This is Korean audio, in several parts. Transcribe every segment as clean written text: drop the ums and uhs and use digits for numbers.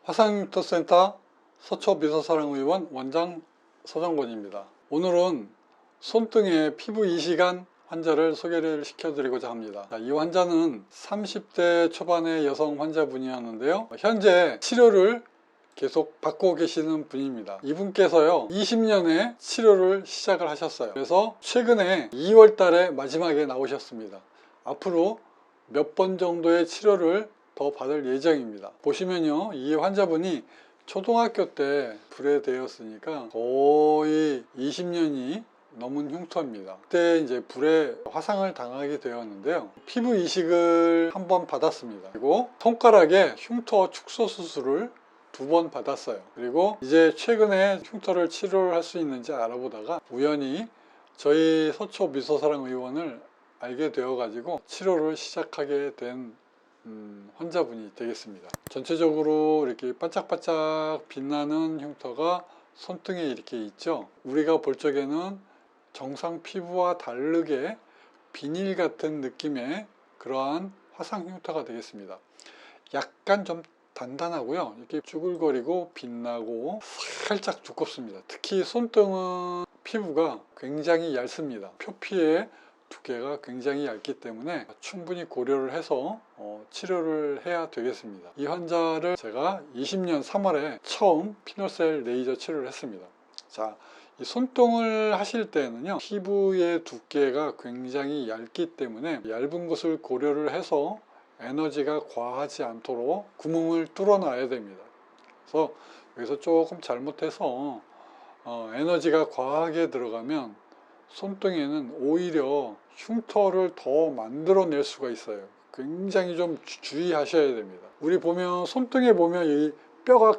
화상흉터센터 서초미소사랑의원 원장 서정권입니다. 오늘은 손등에 피부 이식한 환자를 소개를 시켜드리고자 합니다. 이 환자는 30대 초반의 여성 환자분이었는데요. 현재 치료를 계속 받고 계시는 분입니다. 이분께서요 20년에 치료를 시작을 하셨어요. 그래서 최근에 2월 달에 마지막에 나오셨습니다. 앞으로 몇 번 정도의 치료를 더 받을 예정입니다. 보시면요, 이 환자분이 초등학교 때 불에 대었으니까 거의 20년이 넘은 흉터입니다. 그때 이제 불에 화상을 당하게 되었는데요, 피부 이식을 한 번 받았습니다. 그리고 손가락에 흉터 축소 수술을 2번 받았어요. 그리고 이제 최근에 흉터를 치료를 할 수 있는지 알아보다가 우연히 저희 서초 미소사랑 의원을 알게 되어 가지고 치료를 시작하게 된 환자분이 되겠습니다. 전체적으로 이렇게 반짝반짝 빛나는 흉터가 손등에 이렇게 있죠. 우리가 볼 적에는 정상 피부와 다르게 비닐 같은 느낌의 그러한 화상 흉터가 되겠습니다. 약간 좀 단단하고요, 이렇게 쭈글거리고 빛나고 살짝 두껍습니다. 특히 손등은 피부가 굉장히 얇습니다. 표피의 두께가 굉장히 얇기 때문에 충분히 고려를 해서 치료를 해야 되겠습니다. 이 환자를 제가 20년 3월에 처음 피노셀 레이저 치료를 했습니다. 자, 이 손등을 하실 때는요, 피부의 두께가 굉장히 얇기 때문에 얇은 것을 고려를 해서 에너지가 과하지 않도록 구멍을 뚫어 놔야 됩니다. 그래서 여기서 조금 잘못해서 에너지가 과하게 들어가면 손등에는 오히려 흉터를 더 만들어낼 수가 있어요. 굉장히 좀 주의하셔야 됩니다. 우리 보면 손등에 보면 이 뼈가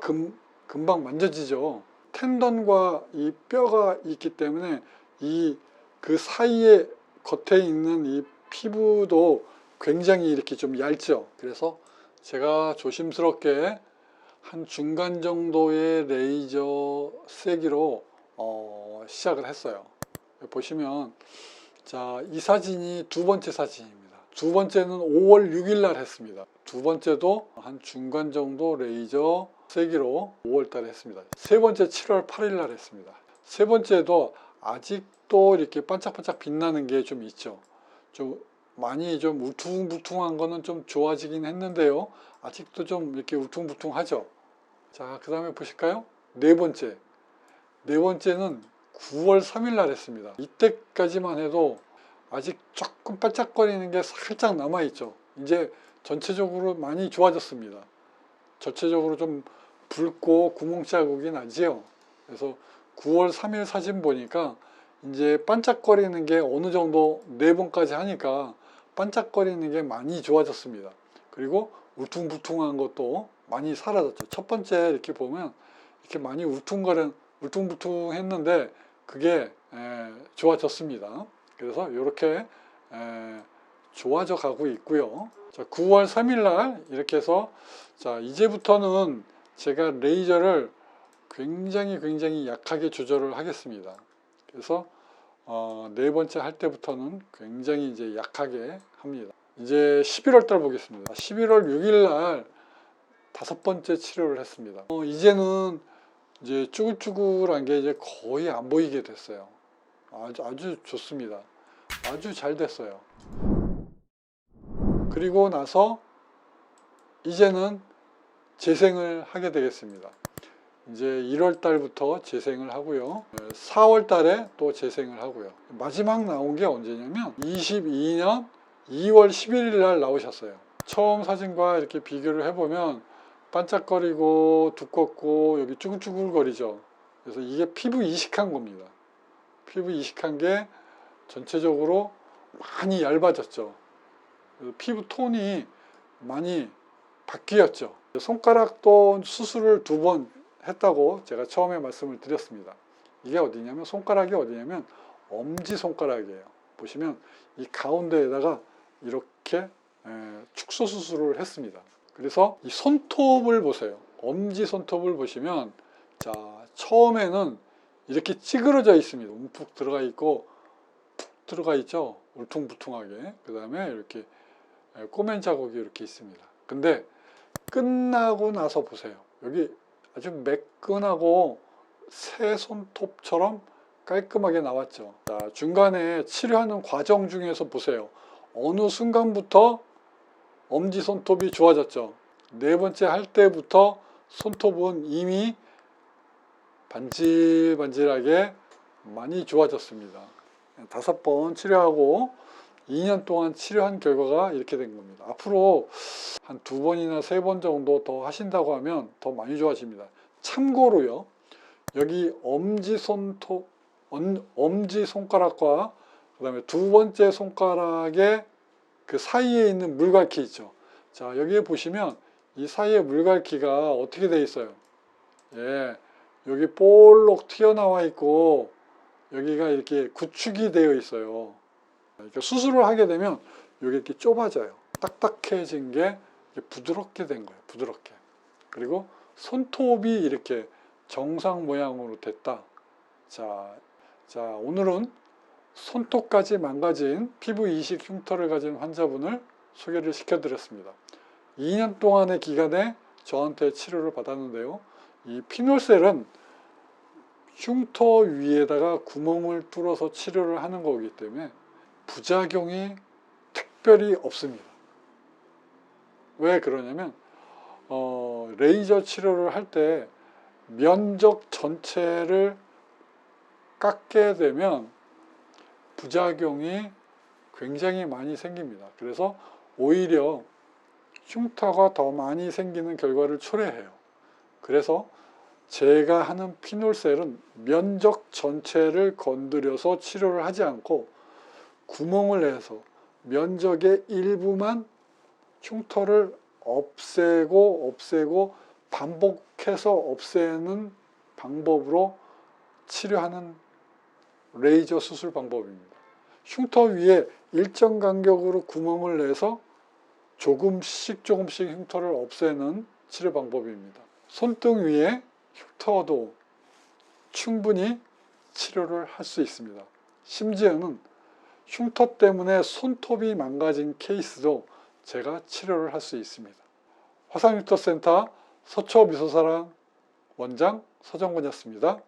금방 만져지죠. 텐던과 이 뼈가 있기 때문에 그 사이에 겉에 있는 이 피부도 굉장히 이렇게 좀 얇죠. 그래서 제가 조심스럽게 한 중간 정도의 레이저 세기로 시작을 했어요. 보시면, 자, 이 사진이 2번째 사진입니다. 2번째는 5월 6일 날 했습니다. 2번째도 한 중간 정도 레이저 세기로 5월 달에 했습니다. 3번째 7월 8일 날 했습니다. 3번째도 아직도 이렇게 반짝반짝 빛나는 게 좀 있죠. 좀 많이 좀 울퉁불퉁한 거는 좀 좋아지긴 했는데요, 아직도 좀 이렇게 울퉁불퉁하죠. 자, 그 다음에 보실까요? 네 번째는 9월 3일 날 했습니다. 이때까지만 해도 아직 조금 반짝거리는 게 살짝 남아있죠. 이제 전체적으로 많이 좋아졌습니다. 전체적으로 좀 붉고 구멍 자국이 나지요. 그래서 9월 3일 사진 보니까 이제 반짝거리는 게 어느 정도 4번까지 하니까 반짝거리는 게 많이 좋아졌습니다. 그리고 울퉁불퉁한 것도 많이 사라졌죠. 첫 번째 이렇게 보면 이렇게 많이 울퉁불퉁했는데 그게 좋아졌습니다. 그래서 이렇게 좋아져 가고 있고요. 자, 9월 3일 날 이렇게 해서, 자, 이제부터는 제가 레이저를 굉장히 약하게 조절을 하겠습니다. 그래서 네 번째 할 때부터는 굉장히 이제 약하게 합니다. 이제 11월 달 보겠습니다. 11월 6일 날 5번째 치료를 했습니다. 이제는 이제 쭈글쭈글한 게 이제 거의 안 보이게 됐어요. 아주 좋습니다. 아주 잘 됐어요. 그리고 나서 이제는 재생을 하게 되겠습니다. 이제 1월 달부터 재생을 하고요, 4월 달에 또 재생을 하고요. 마지막 나온 게 언제냐면 22년 2월 11일 날 나오셨어요. 처음 사진과 이렇게 비교를 해보면 반짝거리고 두껍고 여기 쭈글쭈글거리죠. 그래서 이게 피부 이식한 겁니다. 피부 이식한 게 전체적으로 많이 얇아졌죠. 피부 톤이 많이 바뀌었죠. 손가락도 수술을 2번 했다고 제가 처음에 말씀을 드렸습니다. 이게 어디냐면, 손가락이 어디냐면 엄지손가락이에요. 보시면 이 가운데에다가 이렇게 축소 수술을 했습니다. 그래서 이 손톱을 보세요. 엄지손톱을 보시면, 자, 처음에는 이렇게 찌그러져 있습니다. 움푹 들어가 있고 푹 들어가 있죠. 울퉁불퉁하게. 그 다음에 이렇게 꼬맨 자국이 이렇게 있습니다. 근데 끝나고 나서 보세요. 여기 아주 매끈하고 새 손톱처럼 깔끔하게 나왔죠. 자, 중간에 치료하는 과정 중에서 보세요. 어느 순간부터 엄지손톱이 좋아졌죠. 네 번째 할 때부터 손톱은 이미 반질반질하게 많이 좋아졌습니다. 5번 치료하고 2년 동안 치료한 결과가 이렇게 된 겁니다. 앞으로 한 2번이나 3번 정도 더 하신다고 하면 더 많이 좋아집니다. 참고로요, 여기 엄지손가락과 그 다음에 2번째 손가락의 그 사이에 있는 물갈퀴 있죠. 자, 여기에 보시면 이 사이에 물갈퀴가 어떻게 되어 있어요? 예, 여기 볼록 튀어나와 있고 여기가 이렇게 구축이 되어 있어요. 이렇게 수술을 하게 되면 여기 이렇게 좁아져요. 딱딱해진 게 부드럽게 된 거예요. 부드럽게. 그리고 손톱이 이렇게 정상 모양으로 됐다. 자, 오늘은 손톱까지 망가진 피부 이식 흉터를 가진 환자분을 소개를 시켜드렸습니다. 2년 동안의 기간에 저한테 치료를 받았는데요. 이 피놀셀은 흉터 위에다가 구멍을 뚫어서 치료를 하는 거기 때문에 부작용이 특별히 없습니다. 왜 그러냐면 레이저 치료를 할 때 면적 전체를 깎게 되면 부작용이 굉장히 많이 생깁니다. 그래서 오히려 흉터가 더 많이 생기는 결과를 초래해요. 그래서 제가 하는 피놀셀은 면적 전체를 건드려서 치료를 하지 않고 구멍을 내서 면적의 일부만 흉터를 없애고 반복해서 없애는 방법으로 치료하는 레이저 수술 방법입니다. 흉터 위에 일정 간격으로 구멍을 내서 조금씩 흉터를 없애는 치료 방법입니다. 손등 위에 흉터도 충분히 치료를 할 수 있습니다. 심지어는 흉터 때문에 손톱이 망가진 케이스도 제가 치료를 할 수 있습니다. 화상흉터센터 서초미소사랑 원장 서정권이었습니다.